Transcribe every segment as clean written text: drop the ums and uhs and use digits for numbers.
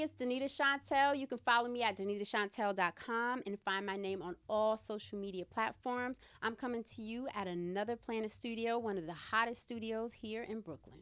It's Danita Chantel. You can follow me at DanitaChantel.com and find my name on all social media platforms. I'm coming to you at Another Planet Studio, one of the hottest studios here in Brooklyn.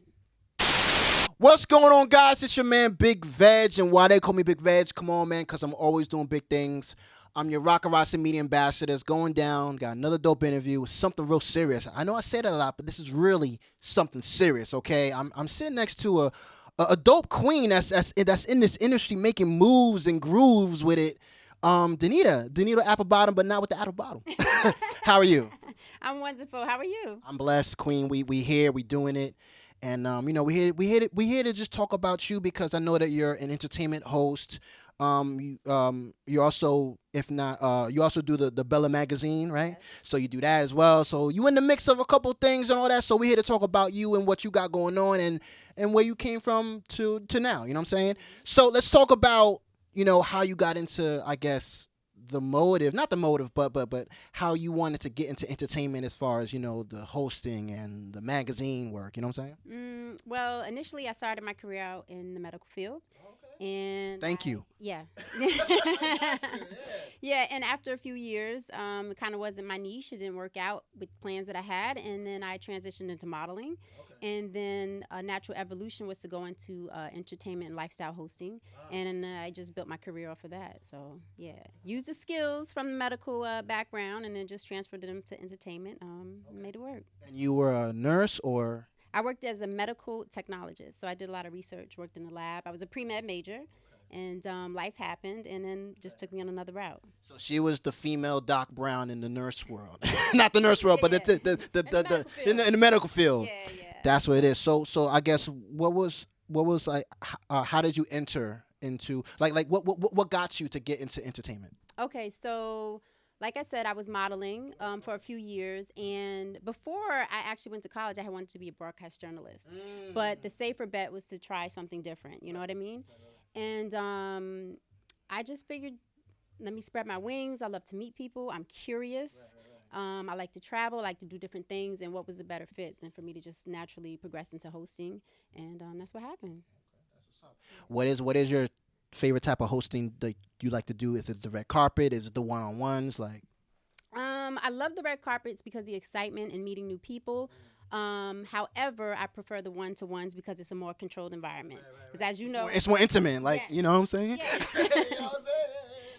What's going on, guys? It's your man, Big Vegg. And why they call me Big Vegg? Come on, man, because I'm always doing big things. I'm your Rocarazzi Media Ambassador. It's going down. Got another dope interview with something real serious. I know I say that a lot, but this is really something serious, okay? I'm sitting next to a dope queen that's in this industry making moves and grooves with it. Danita apple bottom, but not with the apple bottom. How are you? I'm wonderful. How are you? I'm blessed, queen. We here, we doing it. And we here to just talk about you because I know that you're an entertainment host. You also, if not, you also do the Bella magazine, right? Yes. So you do that as well. So you in the mix of a couple things and all that. So we're here to talk about you and what you got going on and where you came from to now. You know what I'm saying? So let's talk about how you got into, I guess, the motive, not the motive, but how you wanted to get into entertainment as far as, the hosting and the magazine work. You know what I'm saying? Well, initially I started my career out in the medical field. Okay. And Thank you. Yeah. Yeah, and after a few years, it kind of wasn't my niche. It didn't work out with plans that I had. And then I transitioned into modeling. Okay. And then a natural evolution was to go into entertainment and lifestyle hosting. Wow. And I just built my career off of that. So, yeah. Used the skills from the medical background and then just transferred them to entertainment. Okay. Made it work. And you were a nurse or? I worked as a medical technologist. So I did a lot of research, worked in the lab. I was a pre-med major. And life happened, and then just took me on another route. So she was the female Doc Brown in the nurse world, not the nurse world, but in the medical field. Yeah, yeah. That's what it is. So I guess what was like? How did you enter into like what got you to get into entertainment? Okay, so like I said, I was modeling for a few years, and before I actually went to college, I had wanted to be a broadcast journalist. But the safer bet was to try something different. You know what I mean? And I just figured, let me spread my wings. I love to meet people. I'm curious. I like to travel. I like to do different things. And what was a better fit than for me to just naturally progress into hosting? And that's what happened. What is your favorite type of hosting that you like to do? Is it the red carpet? Is it the one-on-ones? I love the red carpets because the excitement and meeting new people. However, I prefer the one-to-ones because it's a more controlled environment. Because as you know, it's more intimate. You know what I'm saying? Yeah. You know what I'm saying?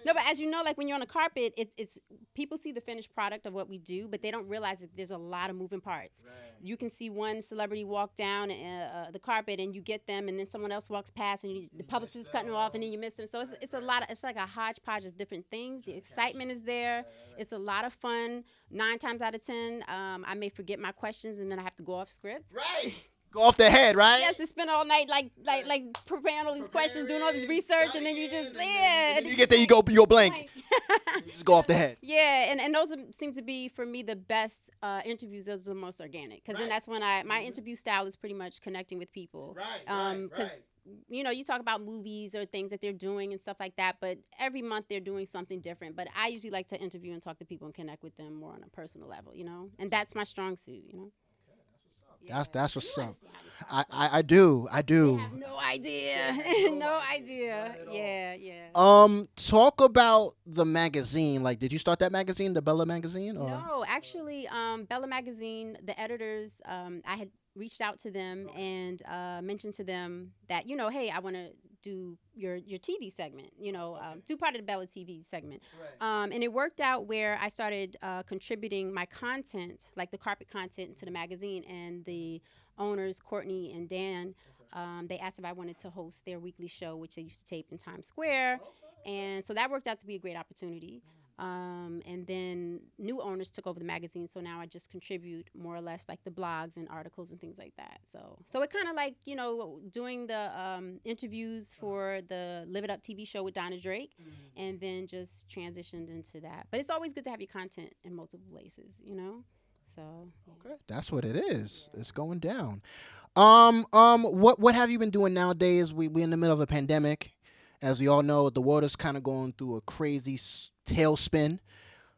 No, but as you know, like when you're on a carpet, it's people see the finished product of what we do, but they don't realize that there's a lot of moving parts. Right. You can see one celebrity walk down the carpet, and you get them, and then someone else walks past, and the publicist is cutting off, and then you miss them. So it's a lot. It's like a hodgepodge of different things. The excitement is there. It's a lot of fun. 9 times out of 10, I may forget my questions, and then I have to go off script. Right. Go off the head, right? Yes, to spend all night like preparing all these questions, doing all this research, and then you just and you get there, you go blank. You just go off the head. Yeah, and those seem to be for me the best interviews. Those are the most organic because then that's when my interview style is pretty much connecting with people. Right. Because you talk about movies or things that they're doing and stuff like that, but every month they're doing something different. But I usually like to interview and talk to people and connect with them more on a personal level, and that's my strong suit, That's what's up. I do. They have no idea. No idea. Yeah, yeah. Talk about the magazine. Like, did you start that magazine, the Bella magazine, or? No, actually, Bella Magazine, the editors, I had reached out to them and mentioned to them that, hey, I want to do your TV segment, do part of the Bella TV segment. And it worked out where I started contributing my content, like the carpet content, to the magazine. And the owners, Courtney and Dan, they asked if I wanted to host their weekly show, which they used to tape in Times Square. And so that worked out to be a great opportunity. And then new owners took over the magazine, so now I just contribute more or less like the blogs and articles and things like that. So it kind of like, doing the interviews for the Live It Up TV show with Donna Drake, and then just transitioned into that. But it's always good to have your content in multiple places, So Okay, that's what it is. It's going down. What have you been doing nowadays? We in the middle of a pandemic. As we all know, the world is kind of going through a crazy tailspin.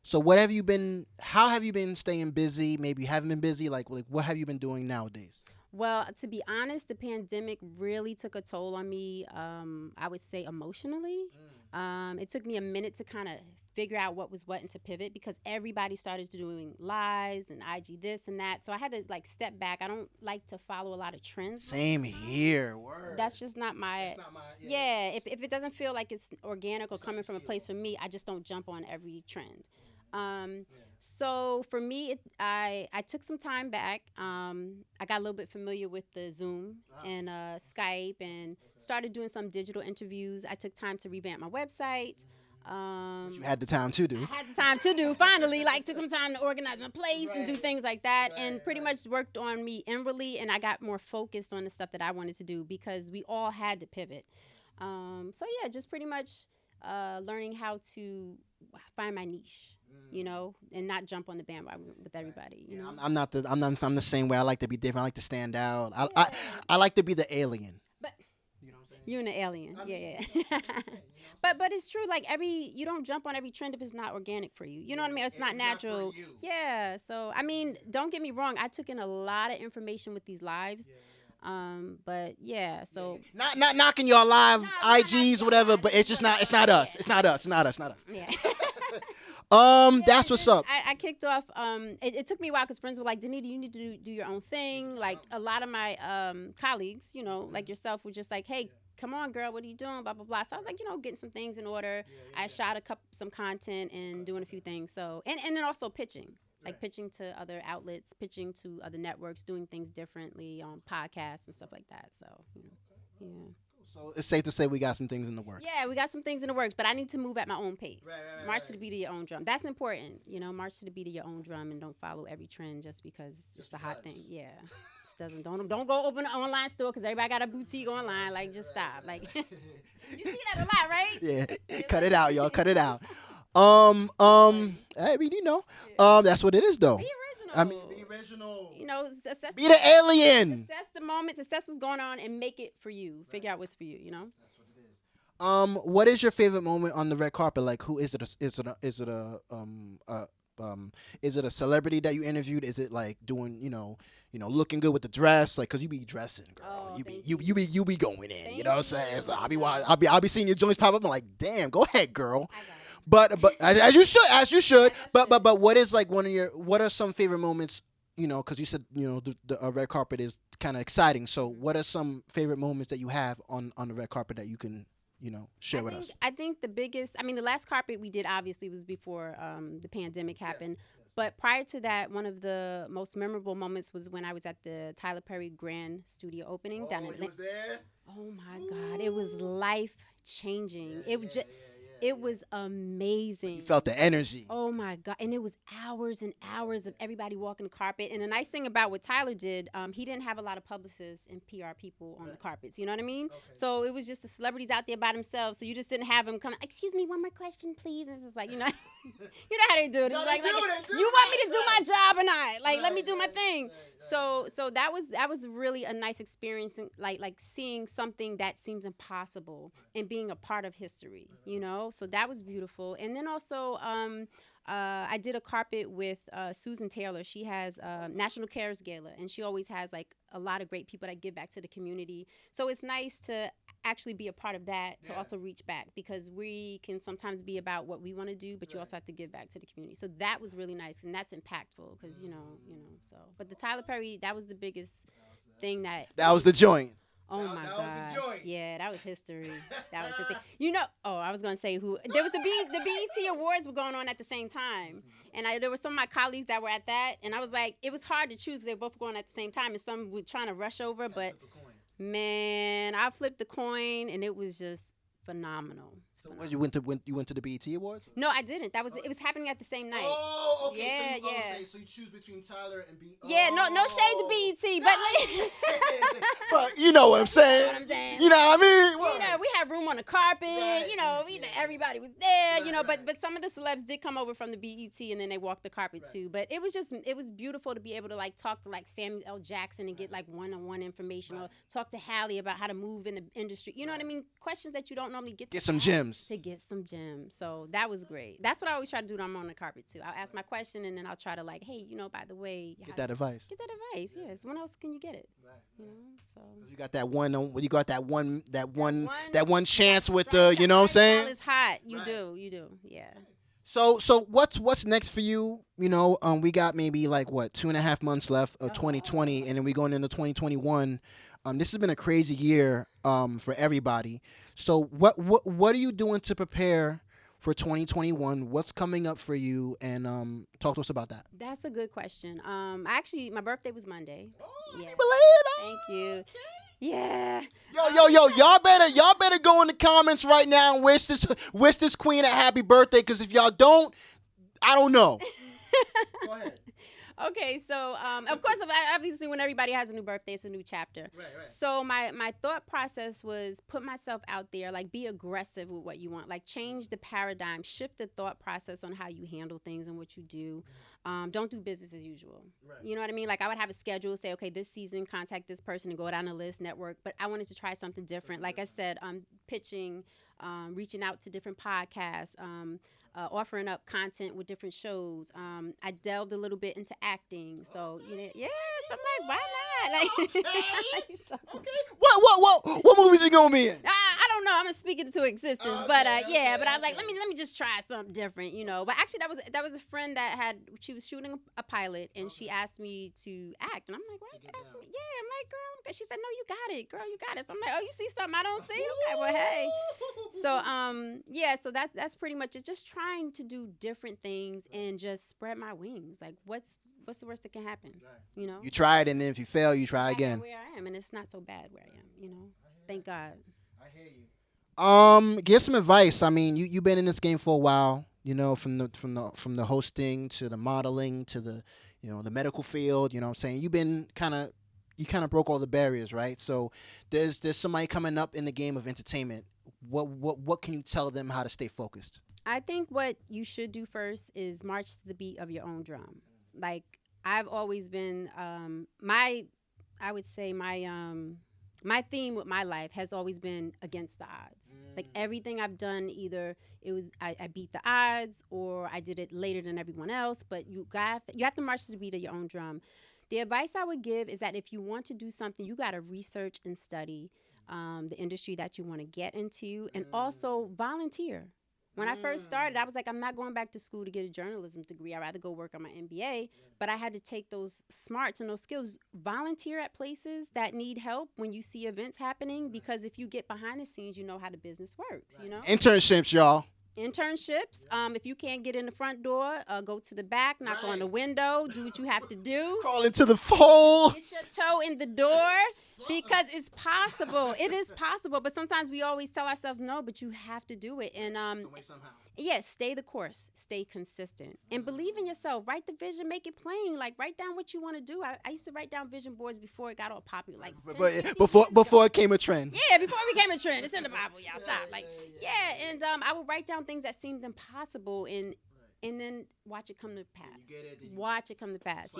So how have you been staying busy? Maybe you haven't been busy. Like what have you been doing nowadays? Well, to be honest, the pandemic really took a toll on me, I would say emotionally. It took me a minute to kind of figure out what was what and to pivot, because everybody started doing lives and IG this and that. So I had to like step back. I don't like to follow a lot of trends. Same here. Word. That's just not my, yeah. If it doesn't feel like it's organic or coming from a place for me, I just don't jump on every trend. So for me, I took some time back. I got a little bit familiar with the Zoom and Skype, and started doing some digital interviews. I took time to revamp my website. You had the time to do. I had the time to do, finally, like took some time to organize my place and do things like that, and pretty much worked on me inwardly, and I got more focused on the stuff that I wanted to do, because we all had to pivot. So yeah, just pretty much learning how to find my niche, and not jump on the bandwagon with everybody. I'm the same way. I like to be different. I like to stand out. I like to be the alien. But you know what I'm saying? you're an alien, yeah. But it's true. Like you don't jump on every trend if it's not organic for you. You know what I mean? It's not natural. Not for you. Yeah. So I mean, don't get me wrong. I took in a lot of information with these lives. But yeah, so not knocking your live IGs, whatever, but it's just not. It's not us. It's not us. It's not us. Not us. Yeah. That's what's up. I kicked off. It took me a while because friends were like, Danita, you need to do your own thing. Like a lot of my colleagues, like yourself, were just like, hey, come on, girl, what are you doing? Blah blah blah. So I was like, getting some things in order. I shot some content and doing a few things. So and then also pitching. Like pitching to other outlets, pitching to other networks, doing things differently on podcasts and stuff like that. So, yeah. So it's safe to say we got some things in the works. Yeah, we got some things in the works, but I need to move at my own pace. March to the beat of your own drum. That's important. March to the beat of your own drum, and don't follow every trend just because it's the hot thing. Yeah. Don't go open an online store because everybody got a boutique online. Like, just stop. Like, you see that a lot, right? Yeah. Cut it out, y'all. Cut it out. I mean, that's what it is, though. Be original. I mean, be original. Be the alien. Assess the moment, assess what's going on, and make it for you. Figure out what's for you. That's what it is. What is your favorite moment on the red carpet? Like, who is it? Is it a celebrity that you interviewed? Is it like doing, looking good with the dress? Like, cause you be dressing, girl. You be going in. You know what I'm saying? So I'll be seeing your joints pop up. I'm like, damn, go ahead, girl. But as you should. But what is like what are some favorite moments? Because you said the red carpet is kind of exciting. So what are some favorite moments that you have on the red carpet that you can share with us? I think the biggest. I mean, the last carpet we did obviously was before the pandemic happened. Yes. But prior to that, one of the most memorable moments was when I was at the Tyler Perry Grand Studio opening down in Atlanta. Was there? Oh my God, it was life changing. It was amazing. You felt the energy. Oh my God. And it was hours and hours of everybody walking the carpet. And the nice thing about what Tyler did, he didn't have a lot of publicists and PR people on the carpets. You know what I mean? Okay. So it was just the celebrities out there by themselves. So you just didn't have them come, excuse me, one more question, please. And it's just like, you know how they do it. No, like, you want me to do my job or not? Like, let me do my thing. So that was really a nice experience, like seeing something that seems impossible and being a part of history, So that was beautiful. And then also I did a carpet with Susan Taylor. She has National Cares Gala, and she always has like a lot of great people that give back to the community. So it's nice to actually be a part of that, to also reach back, because we can sometimes be about what we want to do, but you also have to give back to the community. So that was really nice, and that's impactful because so. But the Tyler Perry, that was the biggest thing that was the joint. Oh my gosh! Yeah, that was history. That was history. I was gonna say who there was the BET Awards were going on at the same time, and there were some of my colleagues that were at that, and I was like, it was hard to choose. They were both going at the same time, and some were trying to rush over, but man, I flipped the coin, and it was just phenomenal. So you went to the BET Awards? No, I didn't. It was happening at the same night. Oh, okay. Yeah, so you choose between Tyler and BET. Yeah, no shade to BET, but but you know what I'm saying. You know what I mean? We had room on the carpet. Everybody was there. But some of the celebs did come over from the BET, and then they walked the carpet too. But it was beautiful to be able to like talk to like Samuel L. Jackson and get like one-on-one information, or talk to Halle about how to move in the industry. You know what I mean? Questions that you don't normally get some gems. To get some gems. So that was great. That's what I always try to do when I'm on the carpet too. I'll ask my question, and then I'll try to like, hey, by the way, get that advice. Yes. When else can you get it? Right. So you got that one. You got that one chance with the. You know what I'm saying? It's hot. You do. Yeah. So what's next for you? We got maybe like 2.5 months left of 2020, and then we going into 2021. This has been a crazy year for everybody. So what are you doing to prepare for 2021? What's coming up for you? And talk to us about that. That's a good question. Actually, my birthday was Monday. Oh, yeah. Belated. Thank you. Yeah. Yo, y'all better go in the comments right now and wish this queen a happy birthday. Because if y'all don't, I don't know. Go ahead. Okay, so of course, obviously, when everybody has a new birthday, it's a new chapter. Right. So my thought process was put myself out there, like be aggressive with what you want, like change the paradigm, shift the thought process on how you handle things and what you do. Don't do business as usual. Right. You know what I mean? Like I would have a schedule, say, okay, this season, contact this person and go down the list, network. But I wanted to try something different. Like I said, pitching, reaching out to different podcasts. Offering up content with different shows. I delved a little bit into acting. So, so I'm like, why not? Okay. What movies you gonna be in? I don't know. I'm gonna speak it into existence. But I'm like, let me just try something different, But actually that was a friend that she was shooting a pilot, and she asked me to act. And I'm like, why are you asking me? Yeah, I'm like, girl. She said, no, you got it, girl, you got it. So I'm like, oh, you see something I don't see? Okay, well, hey. So, so that's pretty much it. Just trying to do different things and just spread my wings. Like, what's the worst that can happen? You try it, and then if you fail, you try again. Where I am, and it's not so bad where I am. Thank God. I hear you. Give some advice. I mean, you've been in this game for a while. From the hosting to the modeling to the the medical field. You know what I'm saying? You've been you kind of broke all the barriers, right? So there's somebody coming up in the game of entertainment. What can you tell them how to stay focused? I think what you should do first is march to the beat of your own drum. Like I've always been, my theme with my life has always been against the odds. Like everything I've done, either it was I beat the odds or I did it later than everyone else. But you have to march to the beat of your own drum. The advice I would give is that if you want to do something, you got to research and study the industry that you want to get into, and also volunteer. When I first started, I was like, I'm not going back to school to get a journalism degree. I'd rather go work on my MBA. But I had to take those smarts and those skills, volunteer at places that need help when you see events happening, because if you get behind the scenes, you know how the business works, Internships, y'all. Internships. If you can't get in the front door, go to the back, knock on the window, do what you have to do. Crawl into the fold. Get your toe in the door, because it's possible. It is possible, but sometimes we always tell ourselves no, but you have to do it. And somehow. Yes, stay the course, stay consistent, and believe in yourself. Write the vision, make it plain. Like write down what you want to do. I used to write down vision boards before it got all popular, like 10, before it came a trend. Yeah, before it became a trend. It's in the Bible, y'all. Stop. And I would write down things that seemed impossible, and then watch it come to pass. Watch it come to pass.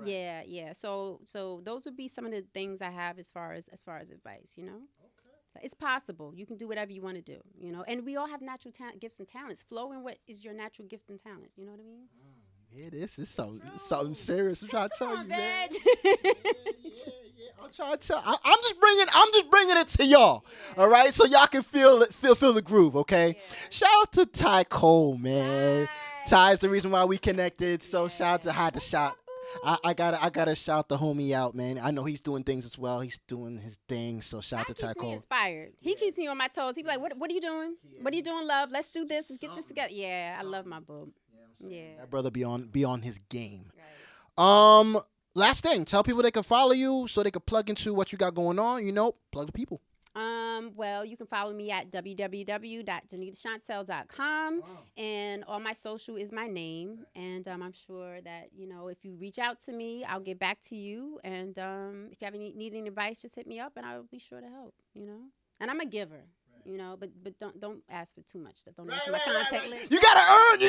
Yeah. So those would be some of the things I have as far as advice. It's possible. You can do whatever you want to do, And we all have natural gifts and talents. Flow in what is your natural gift and talent. You know what I mean? Yeah, this is something serious. I'm trying to tell you, man. trying to tell. I'm just bringing it to y'all. All right, so y'all can feel the groove. Okay. Yeah. Shout out to Ty Cole, man. Ty. Ty is the reason why we connected. So shout out to had to shout. I gotta shout the homie out, man. I know he's doing things as well. He's doing his thing. So shout out to Ty keeps me Cole. inspired. He keeps me on my toes. He be like, what are you doing? What are you doing, love? Let's do this. Let's get this together. Yeah, I love my boo. Yeah. That brother be on his game. Right. Last thing, tell people they can follow you so they can plug into what you got going on. You know, plug the people. Well, you can follow me at www.danitachantel.com. Wow. And all my social is my name. And I'm sure that, if you reach out to me, I'll get back to you. And if you need any advice, just hit me up and I'll be sure to help, And I'm a giver. But don't ask for too much stuff. Don't ask for my contact list. You gotta earn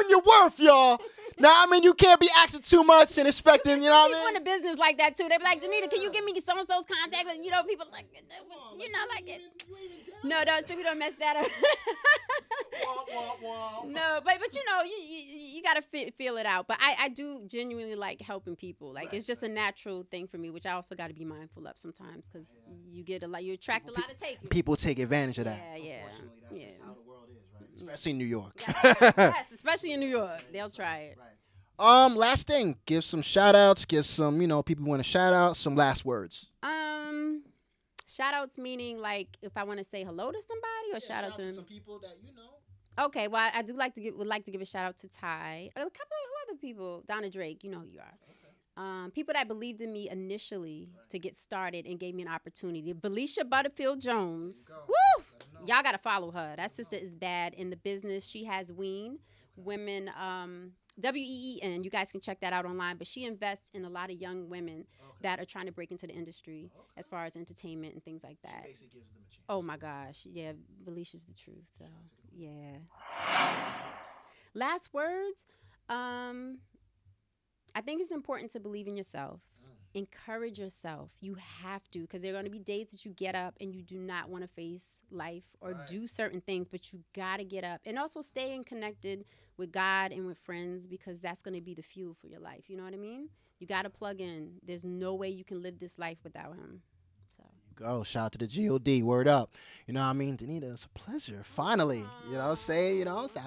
your worth, y'all. Now, I mean, you can't be asking too much and expecting, what I mean? People in the business like that too. They be like, Danita, can you give me so and so's contact list? People like, like it. No, so we don't mess that up. No, but you gotta feel it out. But I do genuinely like helping people. Like it's just a natural thing for me, which I also got to be mindful of sometimes because you attract a lot of takers. People take advantage of that. Yeah. How the world is, right? Especially in New York. Yes, especially in New York. They'll try it. Last thing, give some shout outs, give some, people want to shout out, some last words. Shout outs meaning like if I want to say hello to somebody or shout outs to some people that you know. Okay, well I would like to give a shout out to Ty, a couple of other people, Donna Drake, you know who you are. People that believed in me initially to get started and gave me an opportunity. Felicia Butterfield Jones. Woo! Y'all got to follow her. That sister is bad in the business. She has Women, WEEN. You guys can check that out online. But she invests in a lot of young women that are trying to break into the industry as far as entertainment and things like that. She basically gives them a chance. Oh, my gosh. Yeah, Felicia's the truth. So, yeah. Last words. I think it's important to believe in yourself. Encourage yourself. You have to, because there are going to be days that you get up and you do not want to face life or do certain things, but you got to get up. And also staying connected with God and with friends, because that's going to be the fuel for your life. You know what I mean? You got to plug in. There's no way you can live this life without him. Go. Shout out to the GOD. Word up. You know what I mean? Danita, it's a pleasure. Finally. So I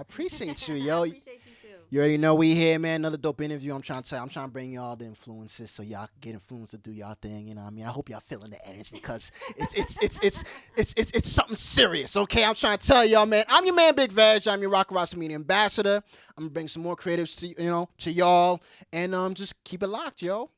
appreciate you, yo. I appreciate you too. You already know we here, man. Another dope interview. I'm trying to bring y'all the influences so y'all can get influenced to do y'all thing. You know what I mean? I hope y'all feeling the energy because it's something serious, okay? I'm trying to tell y'all, man. I'm your man, Big Vegg. I'm your Rocarazzi Media Ambassador. I'm gonna bring some more creatives to y'all, and just keep it locked, yo.